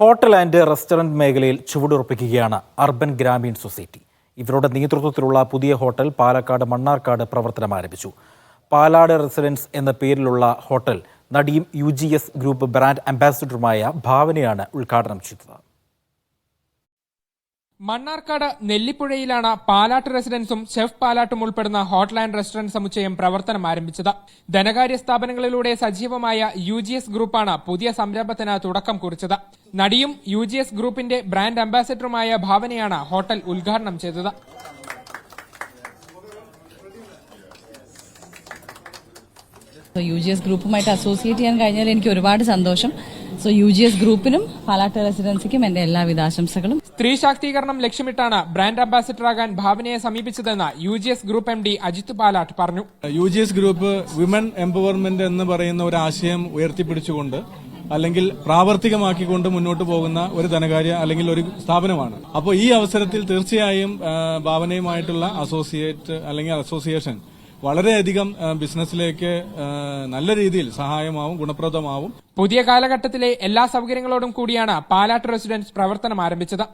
Hotel and restaurant മേഖലയിൽ ചുവടുറപ്പിക്കുകയാണ് urban Gramin society. ഇവരുടെ നേതൃത്വത്തിലുള്ള പുതിയ ഹോട്ടൽ പാലക്കാട് മണ്ണാർക്കാട് പ്രവർത്തനം ആരംഭിച്ചു. പാലാട് റെസിഡൻസ് എന്ന പേരിലുള്ള ഹോട്ടൽ നടിയും UGS ഗ്രൂപ്പ് ബ്രാൻഡ് അംബാസിഡറുമായ ഭാവനയാണ് ഉദ്ഘാടനം ചെയ്തത്. മണ്ണാർക്കാട് നെല്ലിപ്പുഴയിലാണ് പാലാട്ട് റെസിഡൻസും ഷെഫ് പാലാട്ടും ഉൾപ്പെടുന്ന ഹോട്ടൽ ആൻഡ് റെസ്റ്റോറന്റ് സമുച്ചയം പ്രവർത്തനം ആരംഭിച്ചത്. ധനകാര്യ സ്ഥാപനങ്ങളിലൂടെ സജീവമായ UGS ഗ്രൂപ്പാണ് പുതിയ സംരംഭത്തിന് തുടക്കം കുറിച്ചത്. നടിയും UGS ഗ്രൂപ്പിന്റെ ബ്രാൻഡ് അംബാസിഡറുമായ ഭാവനയാണ് ഹോട്ടൽ ഉദ്ഘാടനം ചെയ്തത്. UGS ഗ്രൂപ്പുമായിട്ട് അസോസിയേറ്റ് ചെയ്യാൻ കഴിഞ്ഞാൽ എനിക്ക് ഒരുപാട് സന്തോഷം. UGS ഗ്രൂപ്പിനും പാലാട്ട് റെസിഡൻസിക്കും എന്റെ എല്ലാവിധ ആശംസകളും. സ്ത്രീ ശാക്തീകരണം ലക്ഷ്യമിട്ടാണ് ബ്രാൻഡ് അംബാസിഡറാകാൻ ഭാവനയെ സമീപിച്ചതെന്ന് UGS group MD Ajith Palatt പറഞ്ഞു. UGS ഗ്രൂപ്പ് വിമൻ എംപവർമെന്റ് എന്ന് പറയുന്ന ഒരു ആശയം ഉയർത്തിപ്പിടിച്ചുകൊണ്ട് അല്ലെങ്കിൽ പ്രാവർത്തികമാക്കിക്കൊണ്ട് മുന്നോട്ട് പോകുന്ന ഒരു ധനകാര്യ അല്ലെങ്കിൽ ഒരു സ്ഥാപനമാണ്. അപ്പോൾ ഈ അവസരത്തിൽ തീർച്ചയായും ഭാവനയുമായിട്ടുള്ള അസോസിയേഷൻ വളരെയധികം ബിസിനസ്സിലേക്ക് നല്ല രീതിയിൽ സഹായമാവും, ഗുണപ്രദമാവും. പുതിയ കാലഘട്ടത്തിലെ എല്ലാ സൗകര്യങ്ങളോടും കൂടിയാണ് പാലാട്ട് റെസിഡൻസ് പ്രവർത്തനം ആരംഭിച്ചത്.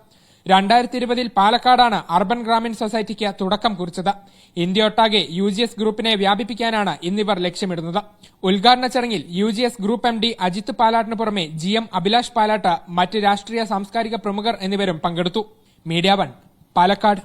2020 പാലക്കാടാണ് അർബൻ ഗ്രാമീൺ സൊസൈറ്റിക്ക് തുടക്കം കുറിച്ചത്. ഇന്ത്യയൊട്ടാകെ UGS ഗ്രൂപ്പിനെ വ്യാപിപ്പിക്കാനാണ് ഇന്നിവർ ലക്ഷ്യമിടുന്നത്. ഉദ്ഘാടന ചടങ്ങിൽ UGS ഗ്രൂപ്പ് MD അജിത് പാലാട്ടിന് പുറമെ GM അഭിലാഷ് പാലാട്ട്, മറ്റ് രാഷ്ട്രീയ സാംസ്കാരിക പ്രമുഖർ എന്നിവരും പങ്കെടുത്തു. മീഡിയ 1 പാലക്കാട്.